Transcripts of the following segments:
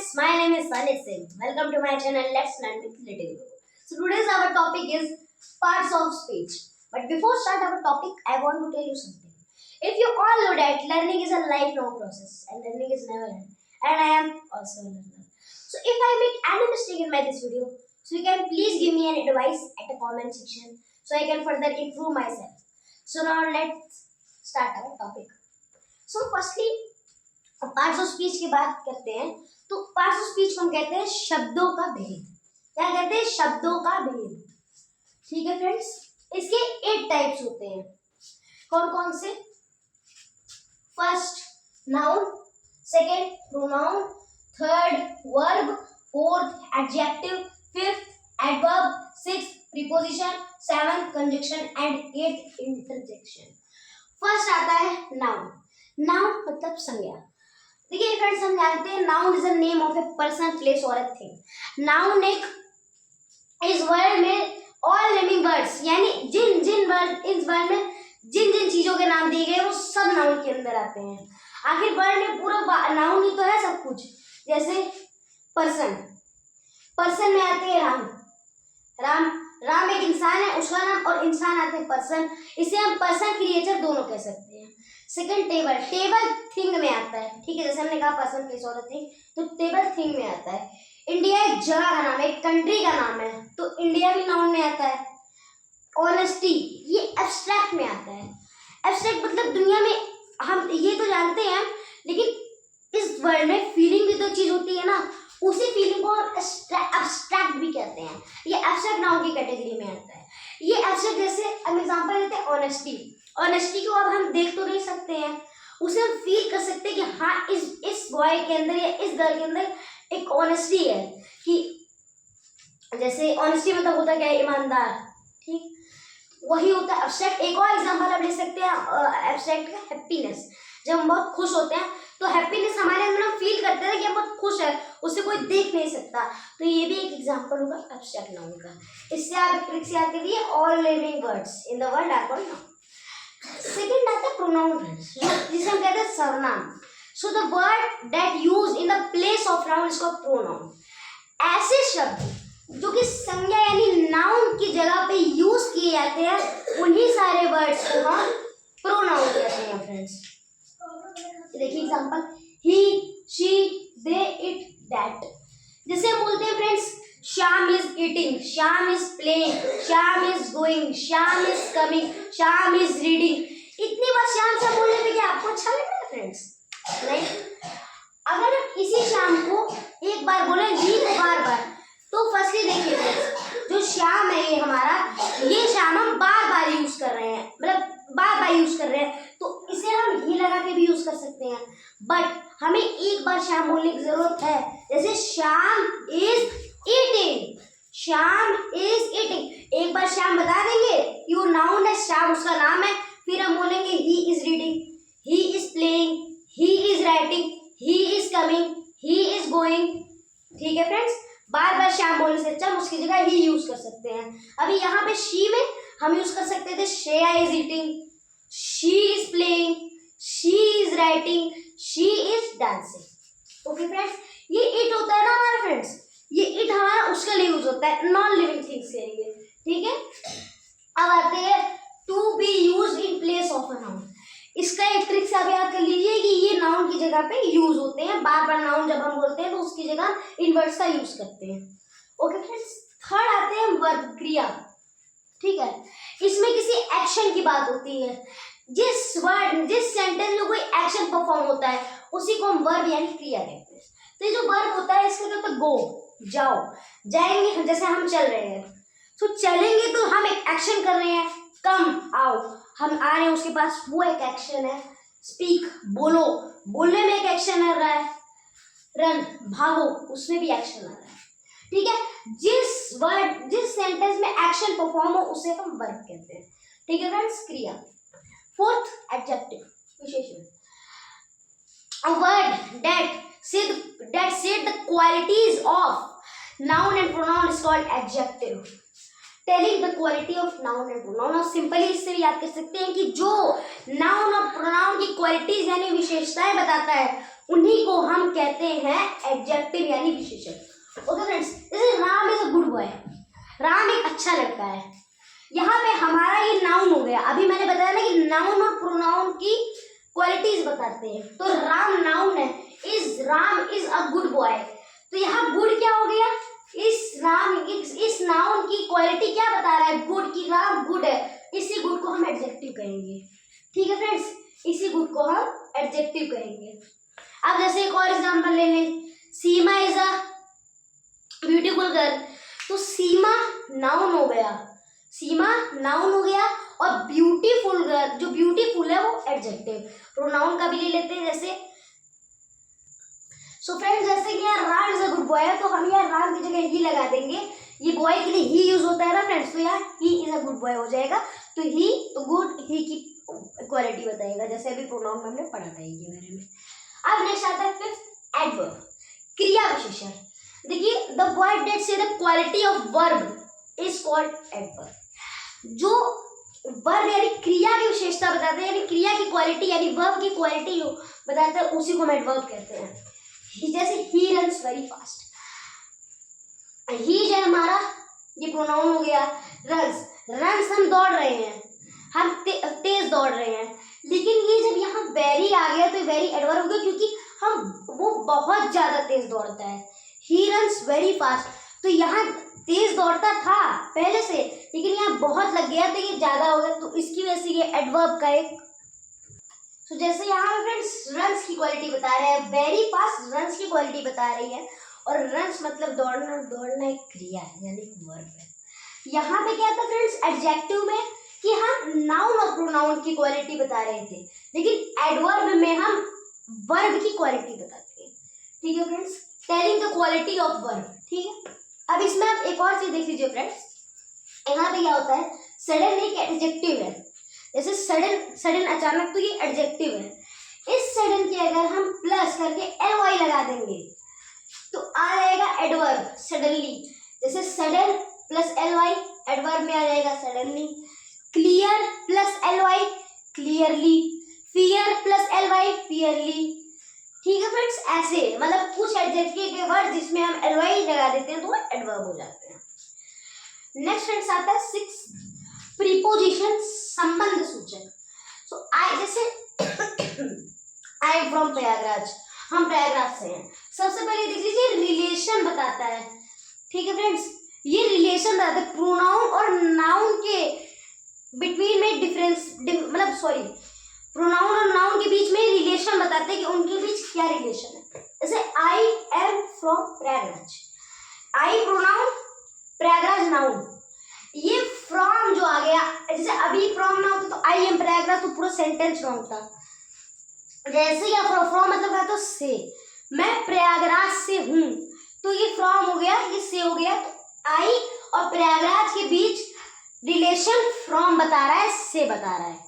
friends, my name is Sunny Singh. Welcome to my channel Let's Learn with Little Guru. So today's our topic is parts of speech. But before start our topic, I want to tell you something. If you all know that learning is a lifelong process and learning is never end, and I am also a learner. So if I make any mistake in this video, so you can please give me an advice at the comment section so I can further improve myself. So now let's start our topic. So firstly, parts of speech की बात करते हैं तो parts of speech को हम कहते हैं शब्दों का भेद। क्या कहते हैं? शब्दों का भेद। ठीक है फ्रेंड्स, इसके 8 टाइप्स होते हैं। कौन कौन से? First noun, second pronoun, third verb, fourth adjective, fifth adverb, sixth preposition, seventh conjunction and eighth interjection. First आता है नाउन। नाउन मतलब संज्ञा। देखिए फ्रेंड्स, हम जानते हैं noun is a name of a person, place और अ थिंग। नाउन एक इस वर्ड में ऑल नेमिंग वर्ड्स, यानी जिन जिन वर्ड इस वर्ड में जिन जिन चीजों के नाम दिए गए वो सब नाउन के अंदर आते हैं। आखिर वर्ड में पूरा नाउन ही तो है सब कुछ। जैसे पर्सन, पर्सन में आते हैं राम। राम राम एक इंसान है, उसका नाम, और इंसान आते हैं पर्सन। इसे हम पर्सन क्रिएचर दोनों कह सकते हैं। सेकंड टेबल, टेबल थिंग में आता है। ठीक है, जैसे हमने कहा पर्सन प्लेस और थिंग, तो टेबल थिंग में आता है। इंडिया एक जगह का नाम है, एक कंट्री का नाम है, तो इंडिया भी नाउन में आता है। ऑनेस्टी ये एब्स्ट्रैक्ट में आता है। एब्स्ट्रैक्ट मतलब दुनिया में हम ये तो जानते हैं, लेकिन इस वर्ड में फीलिंग भी तो चीज होती है ना, उसी फीलिंग को एब्स्ट्रैक्ट भी कहते हैं। ये एब्स्ट्रैक्ट नाउन की कैटेगरी में आता है। ये एब्स्ट्रैक्ट, जैसे हम एग्जांपल लेते हैं ऑनेस्टी। ऑनेस्टी को अब हम देख तो नहीं सकते हैं, उसे हम फील कर सकते हैं कि हाँ इस बॉय के अंदर या इस गर्ल के अंदर एक ऑनेस्टी है। कि जैसे ऑनेस्टी मतलब होता क्या है? ईमानदार। ठीक, वही होता है एब्स्ट्रैक्ट। एक और एग्जांपल आप ले सकते हैं एब्स्ट्रैक्ट का, हैप्पीनेस। जब हम बहुत खुश होते हैं तो हैप्पीनेस हमारे अंदर हम फील करते हैं कि हम बहुत खुश है, उसे कोई देख नहीं सकता, तो ये भी एक एग्जांपल होगा एब्स्ट्रैक्ट नाउन का। इससे आप एक ट्रिक याद करिए, all living words in the world are called noun. Second आता है प्रोनाउन, जिसे हम कहते हैं सर्वनाम। So the word that use in the place of noun is called pronoun. ऐसे शब्द जो कि संज्ञा यानी नाउन की जगह पे यूज किए जाते हैं, उन्हीं सारे वर्ड्स को हम प्रोनाउन कहते हैं फ्रेंड्स। देखिए example, he, she, they, it, that. जैसे हम बोलते हैं friends, Shyam is eating, Shyam is playing, Shyam is going, Shyam is coming, Shyam is reading. इतनी बार श्याम से बोलने पे क्या आपको अच्छा लग रहा है फ्रेंड्स? नहीं। अगर हम इसी श्याम को एक बार बोले, ही को बार बार, तो फर्स्टली देखिए फ्रेंड्स, जो श्याम है ये हमारा, ये श्याम हम बार बार यूज कर रहे हैं, मतलब बार बार यूज कर रहे हैं, तो इसे हम ही लगा के भी यूज कर सकते हैं। बट हमें एक बार श्याम बोलने की जरूरत है। जैसे Shyam is eating, Shyam is eating. एक बार श्याम बता देंगे कि वो नाउन है, श्याम उसका नाम है, फिर हम बोलेंगे he is reading, he is playing, he is writing, he is coming, he is going. ठीक है फ्रेंड्स, बार बार श्याम बोलने से अच्छा हम उसकी जगह ही यूज कर सकते हैं। अभी यहाँ पे शी में हम यूज कर सकते थे Shreya is eating, she is playing, she is writing, she is dancing. Okay friends, ये इट होता है ना हमारा फ्रेंड्स, ये इट हमारा उसके लिए यूज होता है, नॉन लिविंग थिंग्स के लिए। ठीक है, अब आते हैं to be use in place of a noun. इसका एक ट्रिक से आप याद कर लीजिए कि ये नाउन की जगह पे यूज होते हैं। बार बार नाउन जब हम बोलते हैं तो उसकी जगह इन वर्ड्स का यूज करते हैं। ओके फ्रेंड्स, थर्ड आते हैं वर्ब, क्रिया। ठीक है, इसमें किसी एक्शन की बात होती है। जिस सेंटेंस में कोई एक्शन परफॉर्म होता है उसी को हम वर्ब यानी क्रिया कहते हैं। तो ये जो वर्ब होता है इसका मतलब गो, जाओ, जाएंगे, जैसे हम चल रहे हैं तो चलेंगे तो हम एक एक्शन कर रहे हैं। कम, आओ, हम आ रहे हैं उसके पास, वो एक एक्शन है। स्पीक, बोलो, बोलने में एक एक्शन आ रहा है। रन, भागो, उसमें भी एक्शन आ रहा है। ठीक है, जिस सेंटेंस में एक्शन परफॉर्म हो उसे हम वर्ब कहते हैं। ठीक है फ्रेंड्स, क्रिया। फोर्थ एडजेक्टिव, विशेषण। A word that said the qualities of noun and pronoun is called adjective. Telling the quality of noun and pronoun। और सिंपली इससे भी याद कर सकते हैं कि जो नाउन और प्रोनाउन की क्वालिटीज यानी विशेषताएं बताता है उन्हीं को हम कहते हैं एडजेक्टिव यानी विशेषण। ओके फ्रेंड्स, जैसे Ram is a good boy, Ram एक अच्छा लड़का है। यहाँ पे हमारा ये नाउन हो गया। अभी मैंने बताया ना कि नाउन और प्रोनाउन की क्वालिटीज बताते हैं। तो राम नाउन है, Ram is a good boy. तो यहाँ गुड क्या हो गया, इस नाउन की क्वालिटी क्या बता रहा है, गुड, की राम गुड है। इसी गुड को हम एडजेक्टिव कहेंगे। ठीक है फ्रेंड्स, इसी गुड को हम एडजेक्टिव कहेंगे। अब जैसे एक और एग्जांपल ले लें, सीमा इज अ ब्यूटीफुल गर्ल। तो सीमा नाउन हो गया, सीमा नाउन हो गया, और ब्यूटीफुल गर्ल, जो ब्यूटीफुल है वो एडजेक्टिव। प्रोनाउन का भी ले लेते हैं, जैसे सो फ्रेंड्स, जैसे कि यहाँ Ram is a good boy है, तो हम यहाँ राम की जगह ही लगा देंगे। ये बॉय के लिए ही यूज होता है ना फ्रेंड्स, तो यहाँ he is a good boy हो जाएगा। तो ही, तो गुड, ही की क्वालिटी बताएगा, जैसे अभी प्रोनाउन में हमने पढ़ा था ये बारे में। अब नेक्स्ट आता है फिफ्थ, एडवर्ब, क्रिया विशेषण। देखिए, द वर्ड दैट से the quality of verb is called adverb. जो वर्ब यानी क्रिया की विशेषता बताते हैं, यानी क्रिया की क्वालिटी, यानी वर्ब की क्वालिटी जो बताते हैं, उसी को हम एडवर्ब कहते हैं। जैसे ही रन्स वेरी फास्ट, ही जो है हमारा ये प्रोनाउन हो गया। रन्स हम दौड़ रहे हैं, हम तेज दौड़ रहे हैं। लेकिन ये जब यहाँ वेरी आ गया तो वेरी एडवर्ब हो गया, क्योंकि वो बहुत ज्यादा तेज दौड़ता है। ही रन्स वेरी फास्ट, तो यहाँ तेज दौड़ता था पहले से, लेकिन यहाँ बहुत लग गया तो ये ज्यादा हो गया, तो इसकी वजह से ये एडवर्ब का एक। तो जैसे यहाँ फ्रेंड्स रन्स की क्वालिटी बता रहे हैं, वेरी फास्ट रन्स की क्वालिटी बता रही है, और रन्स मतलब दौड़ना, दौड़ना एक क्रिया है यानी वर्ब है। यहाँ पे क्या था फ्रेंड्स, एडजेक्टिव में कि हम नाउन और प्रोनाउन की क्वालिटी बता रहे थे, लेकिन एडवर्ब में हम वर्ब की क्वालिटी बताते हैं। ठीक है friends, telling the quality of verb. ठीक है, अब इसमें आप एक और चीज देख लीजिए फ्रेंड्स, यहाँ पे क्या होता है, सडन एक एडजेक्टिव है। जैसे सडन अचानक, तो ये एडजेक्टिव है। इस सडन के अगर हम प्लस करके ly लगा देंगे तो आ जाएगा एडवर्ब, सडनली। जैसे सडन प्लस ly एडवर्ब में आ जाएगा suddenly. Clear plus ly clearly. Fear plus ly fairly. ठीक है फ्रेंड्स, ऐसे मतलब कुछ एडजेक्टिव के वर्ड जिसमें हम ly लगा देते हैं तो वो एडवर्ब हो जाते हैं। नेक्स्ट फ्रेंड्स आता है सिक्स, प्रीपोजिशन, संबंध सूचक। सो आई, जैसे आई एम फ्रॉम प्रयागराज, हम प्रयागराज से हैं। सबसे पहले देख लीजिए, रिलेशन बताता है। ठीक है फ्रेंड्स, ये रिलेशन बताता है प्रोनाउन और नाउन के बिटवीन में डिफरेंस, मतलब सॉरी, प्रोनाउन और नाउन के बीच में रिलेशन बताते हैं कि उनके बीच क्या रिलेशन है। जैसे I am from Prayagraj, I pronoun, Prayagraj noun. ये फ्रॉम जो आ गया, जैसे अभी फ्रॉम ना होता तो आई एम प्रयागराज, तो पूरा सेंटेंस रॉन्ग था। जैसे या फ्रॉम मतलब क्या, तो से, मैं प्रयागराज से हूं, तो ये फ्रॉम हो गया, ये से हो गया। तो आई और प्रयागराज के बीच रिलेशन फ्रॉम बता रहा है, से बता रहा है।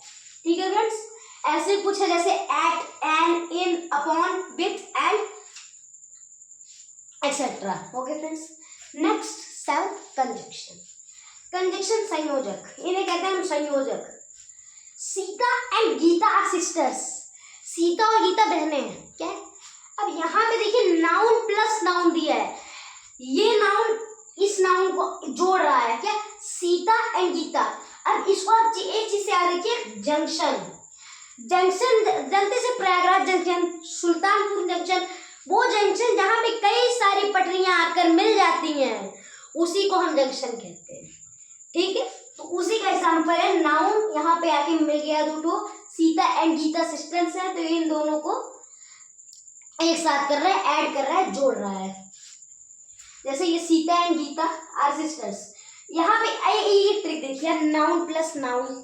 ठीक है फ्रेंड्स, ऐसे कुछ है जैसे at, an, in, upon, with, and etcetera. Okay friends, next seven, conjunction. Conjunction संयोजक, इन्हें कहते हैं हम संयोजक। Sita and Gita are sisters, Sita और गीता बहनें हैं। क्या है? अब यहाँ पे देखिए नाउन प्लस नाउन दिया है, ये नाउन इस नाउन को जोड़ रहा है, क्या, सीता एंड गीता। अब इसको आप एक चीज से याद रखिए, जंक्शन। जंक्शन जानते से प्रयागराज जंक्शन, सुल्तानपुर जंक्शन, वो जंक्शन जहाँ पे कई सारी पटरियां आकर मिल जाती हैं, उसी को हम जंक्शन कहते हैं। ठीक है, तो उसी का एग्जाम्पल है नाउन, यहाँ पे आके मिल गया दो ठो, सीता एंड गीता सिस्टर्स है, तो इन दोनों को एक साथ कर रहा है, ऐड कर रहा है, जोड़ रहा है। जैसे ये Sita and Gita are sisters, यहाँ पे ये ट्रिक देखिए, noun plus noun.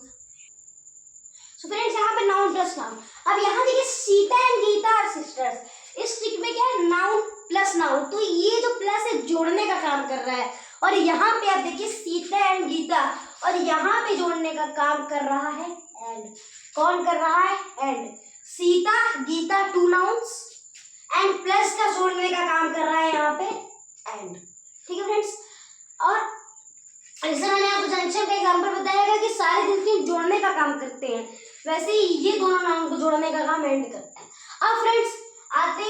So friends, यहाँ पे नाउन प्लस नाउन। अब यहाँ देखिए Sita and Gita are sisters, इस ट्रिक में क्या है, नाउन प्लस नाउन, तो ये जो प्लस है जोड़ने का काम कर रहा है, और यहाँ पे आप देखिए सीता एंड गीता, और यहाँ पे जोड़ने का काम कर रहा है एंड। कौन कर रहा है, and. Sita Gita two nouns, and plus का जोड़ने का काम कर रहा है यहाँ पे एंड। ठीक है फ्रेंड्स, और जैसे मैंने आपको जंक्शन का एग्जांपल बताया कि सारे जंक्शन जोड़ने का काम करते हैं, वैसे ही ये दोनों नाउन को जोड़ने का काम एंड करता है। अब फ्रेंड्स आते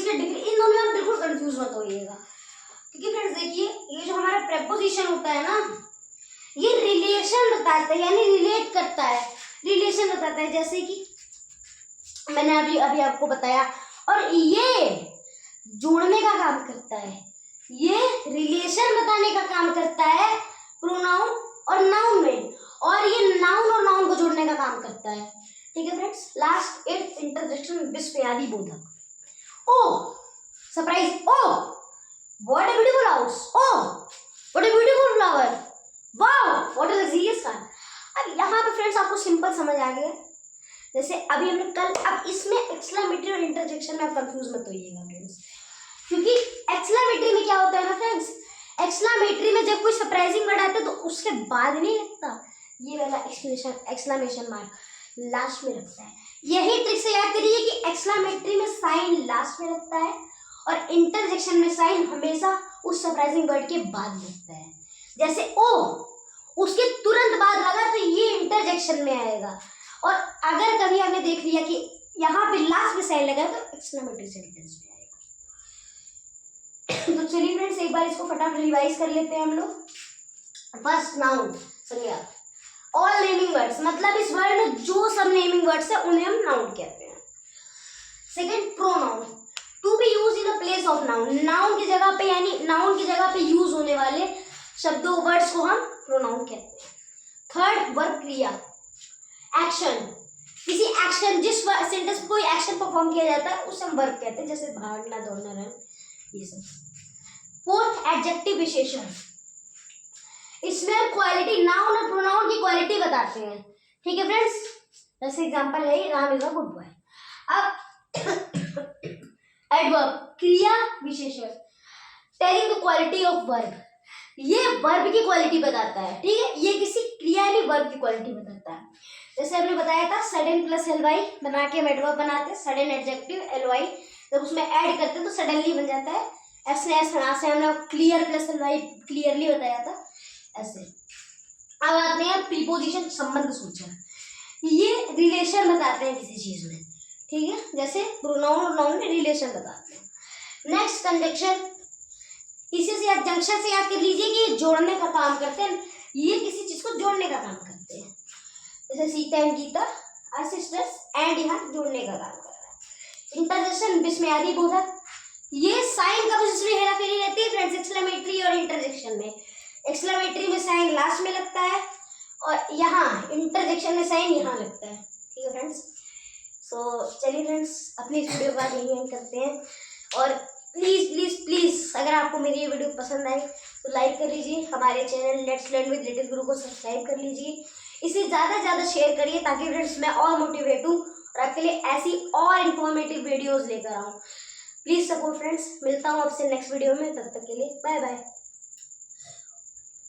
इसलिए डिग्री, इन दोनों में आप बिल्कुल कंफ्यूज मत होइएगा, क्योंकि फ्रेंड्स देखिए ये जो हमारा प्रेपोजिशन होता है ना, ये रिलेशन बताता है, यानी रिलेट करता है, रिलेशन बताता है, जैसे कि मैंने अभी अभी आपको बताया। और ये जोड़ने का काम करता है, ये रिलेशन बताने का काम करता है प्रोनाउन और नाउन में, और ये नाउन और नाउन को जोड़ने का काम करता है। ठीक है फ्रेंड्स, लास्ट इट इंटरजेक्शन विस्मयादि बोधक। Oh surprise, oh what a beautiful house, oh what a beautiful flower, wow what a luxurious car. अब यहाँ पे फ्रेंड्स आपको सिंपल समझ आ गया, जैसे अभी हमने कल, अब इसमें एक्सक्लेमेटरी और इंटरजेक्शन में आप कंफ्यूज मत होइएगा फ्रेंड्स, क्योंकि एक्सक्लेमेटरी में क्या होता है ना फ्रेंड्स, एक्सक्लेमेटरी में जब कोई सरप्राइजिंग वर्ड आता है तो उसके बाद नहीं लगता ये वाला एक्सक्लेमेशन मार्क, लास्ट में लगता है। यही ट्रिक से याद करिए कि एक्सक्लेमेटरी में साइन लास्ट में लगता है और इंटरजेक्शन में साइन हमेशा उस सरप्राइजिंग वर्ड के बाद लगता है। जैसे ओ, उसके तुरंत बाद लगा तो ये इंटरजेक्शन में आएगा, और अगर कभी आपने देख लिया कि यहाँ पे लास्ट में साइन लगा तो एक्सक्लेमेटरी सेंटेंस में आएगा। तो चलिए फ्रेंड्स एक बार इसको फटाफट रिवाइज कर लेते हैं हम लोग। फर्स्ट नाउन संज्ञा, ऑल नेमिंग वर्ड्स, मतलब इस वर्ड में जो सब नेमिंग वर्ड्स है उन्हें हम नाउन कहते हैं। Second pronoun, to be use in the place of noun, noun की जगह पे, यानी नाउन की जगह पे यूज होने वाले शब्दों वर्ड्स को हम प्रोनाउन कहते हैं। थर्ड वर्ब क्रिया, एक्शन, किसी एक्शन, जिस सेंटेंस में कोई एक्शन परफॉर्म किया जाता है उसे हम वर्ब कहते हैं, जैसे भागना, दौड़ना, रन, ये सब। फोर्थ एडजेक्टिव विशेषण, इसमें हम क्वालिटी, नाउन और प्रोनाउन की क्वालिटी बताते हैं। ठीक है फ्रेंड्स, जैसे एग्जांपल है Ram is a good boy. अब एडवर्ब, क्रिया विशेषण, telling the quality of verb, ये वर्ब की क्वालिटी बताता है। ठीक है, ये किसी क्रिया यानी वर्ब की क्वालिटी बताता है। जैसे हमने बताया था सडन प्लस एलवाई बना के हम एडवर्ब बनाते हैं, सडन एडजेक्टिव, एलवाई जब उसमें ऐड करते हैं तो सडनली बन जाता है। ऐसे ऐसे हमने क्लियर प्लस एलवाई क्लियरली बताया था, ऐसे। अब आते हैं प्रीपोजिशन, संबंध सूचक, ये रिलेशन बताते हैं किसी चीज में। ठीक है, जैसे प्रोनाउन और नाउन में रिलेशन बताते हैं। नेक्स्ट कंजंक्शन, इसी से याद, जंक्शन से याद कर लीजिए कि जोड़ने का काम करते हैं, ये किसी चीज को जोड़ने का काम करते हैं। जैसे Sita and Gita are sisters, and यहाँ जोड़ने का काम कर रहा है। इंटरजेक्शन विस्मयादि बोधक, ये साइन का पोजीशन में हेराफेरी रहती है फ्रेंड्स एक्सक्लेमेटरी और इंटरजेक्शन में। एक्सक्लेमेटरी में साइन लास्ट में लगता है और यहाँ इंटरजेक्शन में साइन यहाँ लगता है। ठीक है फ्रेंड्स, सो चलिए फ्रेंड्स अपनी इस वीडियो का यही एंड करते हैं, और प्लीज़ प्लीज़ प्लीज़ अगर आपको मेरी ये वीडियो पसंद आए तो लाइक कर लीजिए, हमारे channel let's learn with little गुरु को सब्सक्राइब कर लीजिए, इसे ज़्यादा से ज़्यादा शेयर करिए ताकि फ्रेंड्स मैं और मोटिवेट हूँ और आपके लिए ऐसी और इन्फॉर्मेटिव वीडियोज़ लेकर आऊँ। प्लीज़ सपोर्ट फ्रेंड्स, मिलता हूँ आपसे नेक्स्ट वीडियो में, तब तक के लिए बाय बाय।